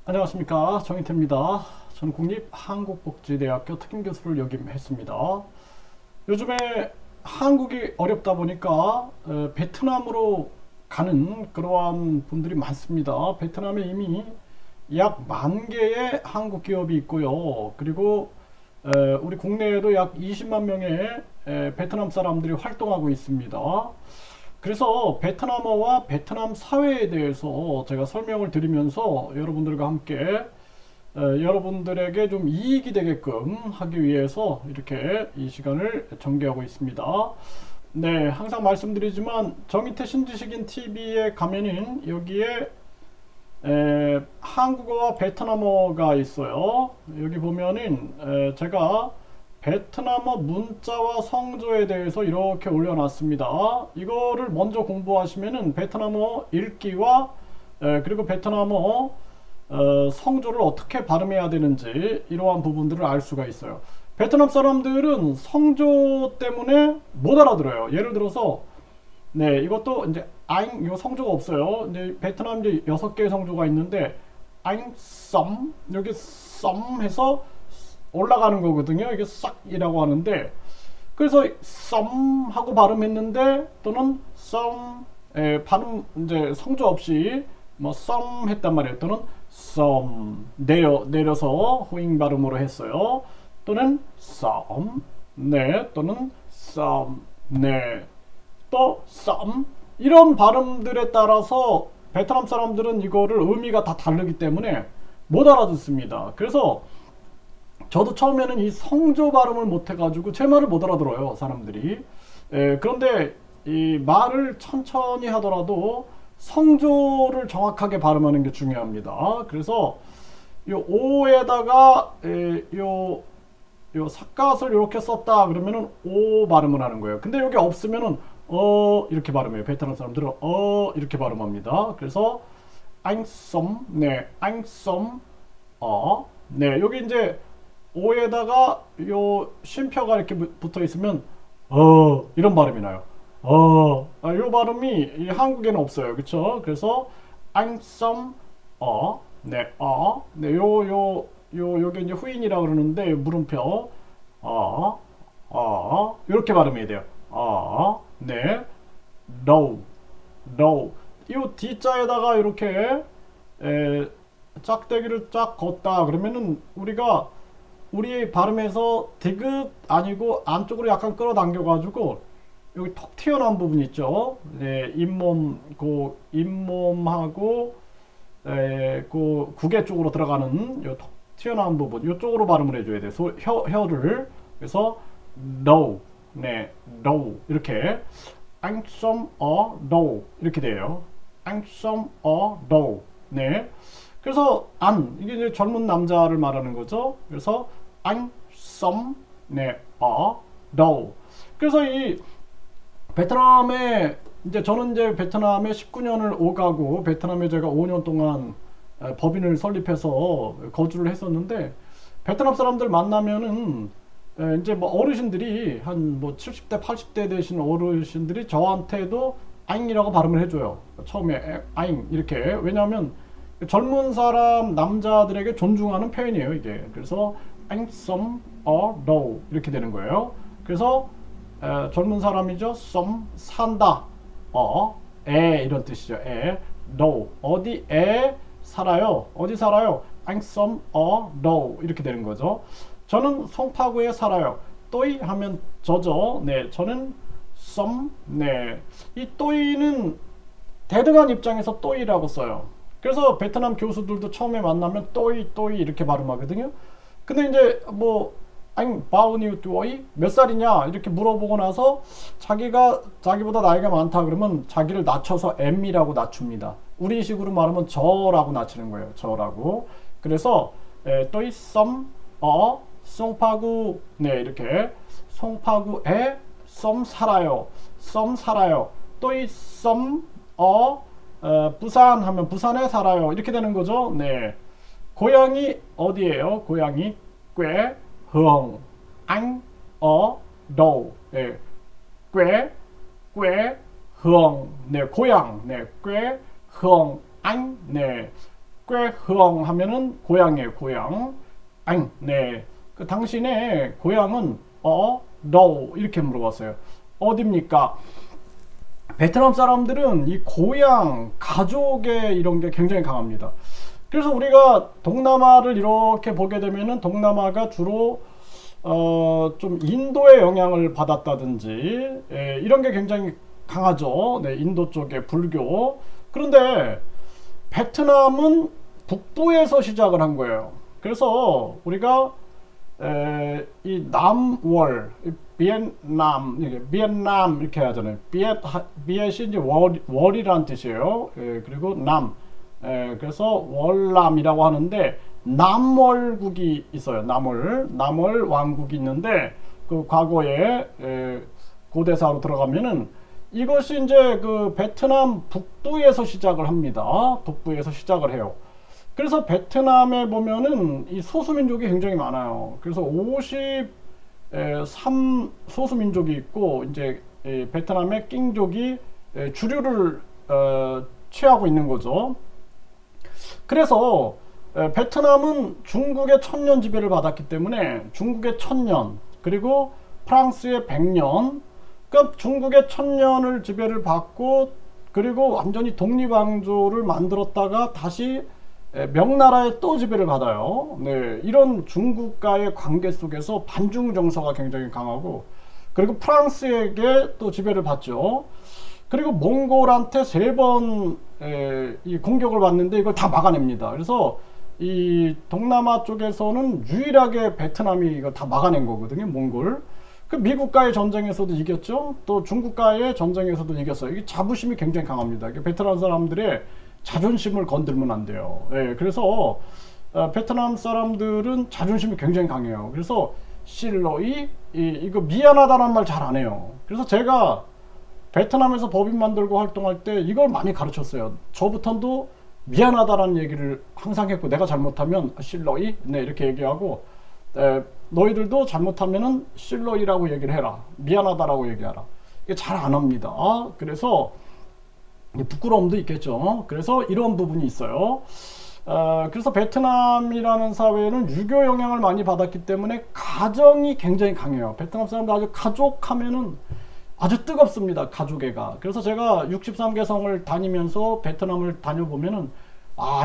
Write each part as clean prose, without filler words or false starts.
안녕하십니까, 정인태입니다. 저는 국립한국복지대학교 특임교수를 역임했습니다. 요즘에 한국이 어렵다 보니까 베트남으로 가는 그러한 분들이 많습니다. 베트남에 이미 약 10,000개의 한국 기업이 있고요. 그리고 우리 국내에도 약 20만 명의 베트남 사람들이 활동하고 있습니다. 그래서 베트남어와 베트남 사회에 대해서 제가 설명을 드리면서 여러분들과 함께 여러분들에게 좀 이익이 되게끔 하기 위해서 이렇게 이 시간을 전개하고 있습니다. 네, 항상 말씀드리지만 정인태 신지식인 TV에 가면은 여기에 한국어와 베트남어가 있어요. 여기 보면은 제가 베트남어 문자와 성조에 대해서 이렇게 올려놨습니다. 이거를 먼저 공부하시면은 베트남어 읽기와 그리고 베트남어 성조를 어떻게 발음해야 되는지 이러한 부분들을 알 수가 있어요. 베트남 사람들은 성조 때문에 못 알아들어요. 예를 들어서 네, 이것도 이제 아잉 이거 성조가 없어요. 이제 베트남 이제 6개의 성조가 있는데 아잉 썸 여기 썸 해서 올라가는 거거든요. 이게 싹이라고 하는데 그래서 썸 하고 발음했는데 또는 썸 발음 이제 성조 없이 뭐 썸 했단 말이에요. 또는 썸 내려서 후잉 발음으로 했어요. 또는 썸 네 또는 썸 네 또 썸 이런 발음들에 따라서 베트남 사람들은 이거를 의미가 다 다르기 때문에 못 알아듣습니다. 그래서 저도 처음에는 이 성조 발음을 못 해가지고 제 말을 못 알아들어요, 사람들이. 그런데 이 말을 천천히 하더라도 성조를 정확하게 발음하는 게 중요합니다. 그래서 요 오에다가 요 삿갓을 이렇게 썼다 그러면은 오 발음을 하는 거예요. 근데 여기 없으면은 이렇게 발음해요. 베트남 사람들은 이렇게 발음합니다. 그래서 앙썸 네 앙썸 네 여기 이제 오에다가 요 쉼표가 이렇게 붙어 있으면 이런 발음이 나요. 요 발음이 이 한국에는 없어요. 그쵸? 그래서 앙썸 네 네 요게 이제 후인이라 그러는데 물음표 이렇게 발음해야 돼요. 네 no no 이 D자에다가 이렇게 짝대기를 쫙 걷다 그러면은 우리가 우리 발음에서 디귿 아니고 안쪽으로 약간 끌어당겨 가지고 여기 턱 튀어나온 부분 있죠. 네, 잇몸하고 그 구개 쪽으로 들어가는 요 턱 튀어나온 부분 이쪽으로 발음을 해줘야 돼. 혀를 그래서 no 네 no 이렇게 앙썸 no 이렇게 돼요. 앙썸 no 네 그래서 안 이게 이제 젊은 남자를 말하는 거죠. 그래서 앙썸 네 no 그래서 이 베트남에 이제 저는 이제 베트남에 19년을 오가고 베트남에 제가 5년 동안 법인을 설립해서 거주를 했었는데 베트남 사람들 만나면은 이제 뭐 어르신들이 한 뭐 70대 80대 되신 어르신들이 저한테도 아잉이라고 발음을 해줘요. 처음에 아잉 이렇게 왜냐하면 젊은 사람 남자들에게 존중하는 표현이에요 이게. 그래서 앙썸 no 이렇게 되는 거예요. 그래서 젊은 사람이죠. 썸 산다 이런 뜻이죠. no 어디에 살아요 어디 살아요 앙썸 no 이렇게 되는 거죠. 저는 송파구에 살아요. 또이 하면 저죠. 네 저는 썸 네 이 또이는 대등한 입장에서 또이라고 써요. 그래서 베트남 교수들도 처음에 만나면 또이 이렇게 발음하거든요. 근데 이제 뭐 앙 바우니우 뚜어이 몇 살이냐 이렇게 물어보고 나서 자기보다 나이가 많다 그러면 자기를 낮춰서 M이라고 낮춥니다. 우리식으로 말하면 저라고 낮추는 거예요. 저라고. 그래서 또이 썸 송파구 네 이렇게 송파구에 썸 살아요. 또이 썸 부산 하면 부산에 살아요. 이렇게 되는 거죠. 네. 고향이 어디예요? 고향이 꽤 흥, 앙, 도, 네, 흥, 네, 고향, 네, 흥, 안, 네, 꾀흥 하면은 고향이에요. 고향. 앙. 네. 그 당신의 고향은 너 이렇게 물어봤어요. 어딥니까? 베트남 사람들은 이 고향, 가족의 이런 게 굉장히 강합니다. 그래서 우리가 동남아를 이렇게 보게 되면은 동남아가 주로 좀 인도의 영향을 받았다든지 이런 게 굉장히 강하죠. 네, 인도 쪽에 불교. 그런데 베트남은 북부에서 시작을 한 거예요. 그래서 우리가 이 남월, 비엔남 이렇게 하잖아요. 비엣이 이제 월이라는 뜻이에요. 그리고 남, 그래서 월남이라고 하는데 남월국이 있어요. 남월 왕국이 있는데 그 과거에 고대사로 들어가면은 이것이 이제 그 베트남 북부에서 시작을 합니다. 북부에서 시작을 해요. 그래서 베트남에 보면은 이 소수민족이 굉장히 많아요. 그래서 53 소수민족이 있고 이제 베트남의 낑족이 주류를 취하고 있는 거죠. 그래서 베트남은 중국의 1000년 지배를 받았기 때문에 중국의 1000년 그리고 프랑스의 100년, 그러니까 중국의 1000년을 지배를 받고 그리고 완전히 독립왕조를 만들었다가 다시 명나라의 또 지배를 받아요. 네, 이런 중국과의 관계 속에서 반중 정서가 굉장히 강하고 그리고 프랑스에게 또 지배를 받죠. 그리고 몽골한테 3번 이 공격을 받는데 이걸 다 막아냅니다. 그래서 이 동남아 쪽에서는 유일하게 베트남이 이거 다 막아낸 거거든요. 몽골. 그 미국과의 전쟁에서도 이겼죠. 또 중국과의 전쟁에서도 이겼어요. 이게 자부심이 굉장히 강합니다. 베트남 사람들의 자존심을 건들면 안 돼요. 그래서 베트남 사람들은 자존심이 굉장히 강해요. 그래서 실로이 이거 미안하다는 말 잘 안 해요. 그래서 제가 베트남에서 법인 만들고 활동할 때 이걸 많이 가르쳤어요. 저부터도 미안하다라는 얘기를 항상 했고 내가 잘못하면 실로이 네 이렇게 얘기하고 너희들도 잘못하면은 실로이라고 얘기를 해라. 미안하다라고 얘기하라. 이게 잘 안 합니다. 그래서 부끄러움도 있겠죠. 그래서 이런 부분이 있어요. 그래서 베트남이라는 사회는 유교 영향을 많이 받았기 때문에 가정이 굉장히 강해요. 베트남 사람들 아주 가족하면은 아주 뜨겁습니다. 가족애가. 그래서 제가 63개 성을 다니면서 베트남을 다녀보면은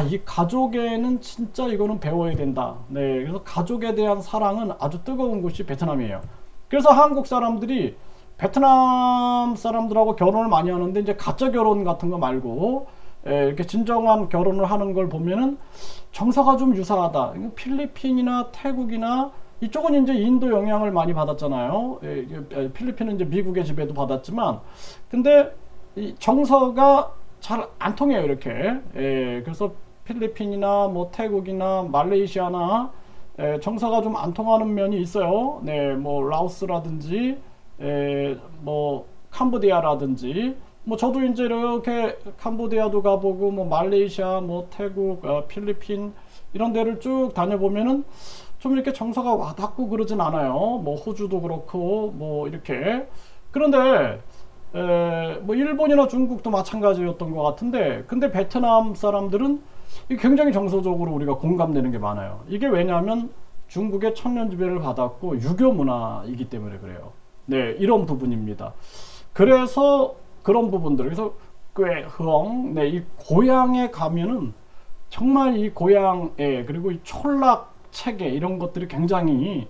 이 가족애는 진짜 이거는 배워야 된다. 네, 그래서 가족에 대한 사랑은 아주 뜨거운 곳이 베트남이에요. 그래서 한국 사람들이 베트남 사람들하고 결혼을 많이 하는데 이제 가짜 결혼 같은 거 말고 이렇게 진정한 결혼을 하는 걸 보면은 정서가 좀 유사하다. 필리핀이나 태국이나 이쪽은 이제 인도 영향을 많이 받았잖아요. 필리핀은 이제 미국의 지배도 받았지만 근데 이 정서가 잘 안 통해요. 이렇게. 그래서 필리핀이나 뭐 태국이나 말레이시아나 정서가 좀 안 통하는 면이 있어요. 네, 뭐 라오스라든지 뭐 캄보디아라든지 뭐 저도 이제 이렇게 캄보디아도 가보고 뭐 말레이시아 뭐 태국 필리핀 이런 데를 쭉 다녀보면은 좀 이렇게 정서가 와닿고 그러진 않아요. 뭐 호주도 그렇고 뭐 이렇게. 그런데 뭐 일본이나 중국도 마찬가지였던 것 같은데 근데 베트남 사람들은 굉장히 정서적으로 우리가 공감되는 게 많아요. 이게 왜냐하면 중국의 1000년 지배를 받았고 유교 문화이기 때문에 그래요. 네, 이런 부분입니다. 그래서 그런 부분들, 그래서 꾀흥, 네, 이 고향에 가면은 정말 이 고향에 그리고 이 촌락 체계 이런 것들이 굉장히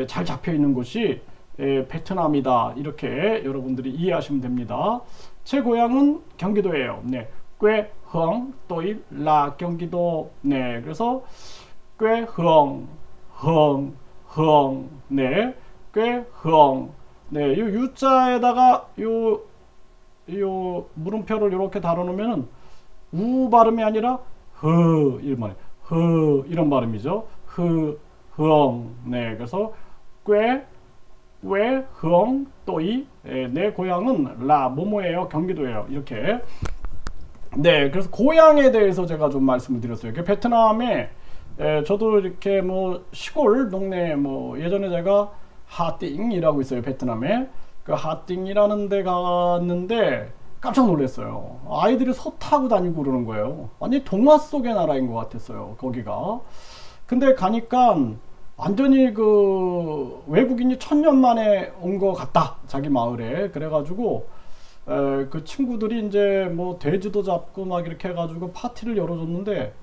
잘 잡혀 있는 곳이 베트남이다. 이렇게 여러분들이 이해하시면 됩니다. 제 고향은 경기도예요. 네, 꾀흥 또이 라 경기도. 네, 그래서 꾀흥 흥 네, 꾀흥. 네, 요 유자에다가 요 물음표를 이렇게 달아놓으면은 우 발음이 아니라 흐 이런 말, 흐 이런 발음이죠. 흐흥. 네, 그래서 꾀흥 또이 내 고향은 라 모모예요. 경기도예요. 이렇게. 네, 그래서 고향에 대해서 제가 좀 말씀을 드렸어요. 베트남에 저도 이렇게 뭐 시골 동네 뭐 예전에 제가 하띵이라고 있어요. 베트남에 그 하띵이라는 데 갔는데 깜짝 놀랐어요. 아이들이 소 타고 다니고 그러는 거예요. 완전히 동화 속의 나라인 것 같았어요, 거기가. 근데 가니까 완전히 그 외국인이 1000년 만에 온 것 같다, 자기 마을에. 그래가지고 그 친구들이 이제 뭐 돼지도 잡고 막 이렇게 해가지고 파티를 열어줬는데,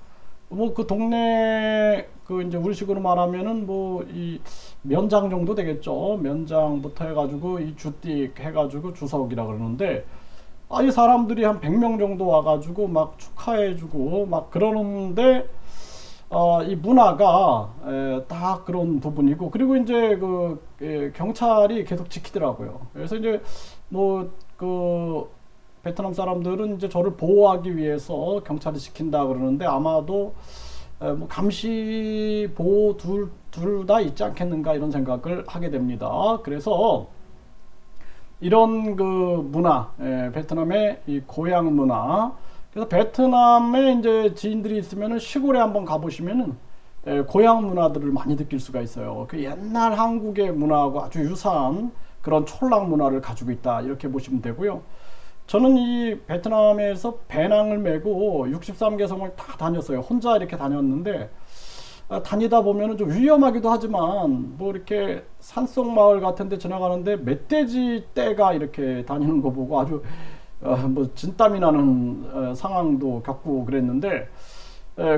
뭐 그 동네 그 이제 우리식으로 말하면은 뭐 이 면장 정도 되겠죠. 면장부터 해가지고 이 주띠 해가지고 주석이라 그러는데, 아니 사람들이 한 100명 정도 와가지고 막 축하해주고 막 그러는데, 이 문화가 딱 그런 부분이고, 그리고 이제 그 경찰이 계속 지키더라고요. 그래서 이제 뭐 그 베트남 사람들은 이제 저를 보호하기 위해서 경찰이 지킨다 그러는데, 아마도 뭐 감시 보호 둘 다 있지 않겠는가 이런 생각을 하게 됩니다. 그래서 이런 그 문화, 베트남의 이 고향 문화. 그래서 베트남에 이제 지인들이 있으면은 시골에 한번 가보시면은 고향 문화들을 많이 느낄 수가 있어요. 그 옛날 한국의 문화하고 아주 유사한 그런 촌락 문화를 가지고 있다, 이렇게 보시면 되고요. 저는 이 베트남에서 배낭을 메고 63개성을 다 다녔어요. 혼자 이렇게 다녔는데, 다니다 보면은 좀 위험하기도 하지만 뭐 이렇게 산속 마을 같은 데 지나가는데 멧돼지 떼가 이렇게 다니는 거 보고 아주 뭐 진땀이 나는 상황도 겪고 그랬는데,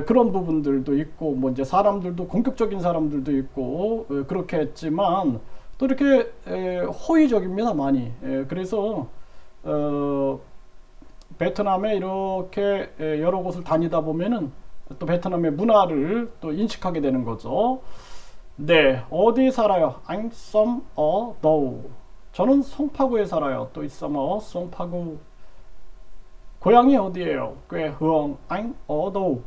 그런 부분들도 있고, 뭐 이제 사람들도 공격적인 사람들도 있고 그렇게 했지만 또 이렇게 호의적입니다, 많이. 그래서 베트남에 이렇게 여러 곳을 다니다 보면은 또 베트남의 문화를 또 인식하게 되는 거죠. 네, 어디 살아요? I'm from do. 저는 송파구에 살아요. 또 있어머 송파구. 고향이 어디예요? 꾀흥. I'm do.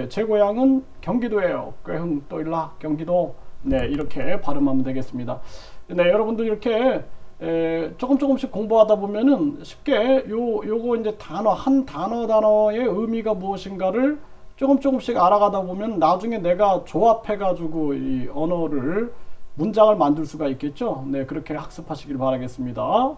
제 고향은 경기도예요. 꾀흥 또 일라 경기도. 네, 이렇게 발음하면 되겠습니다. 네, 여러분들 이렇게 조금씩 공부하다 보면은 쉽게 요거 이제 단어, 한 단어의 의미가 무엇인가를 조금씩 알아가다 보면 나중에 내가 조합해 가지고 이 언어를, 문장을 만들 수가 있겠죠. 네, 그렇게 학습하시길 바라겠습니다.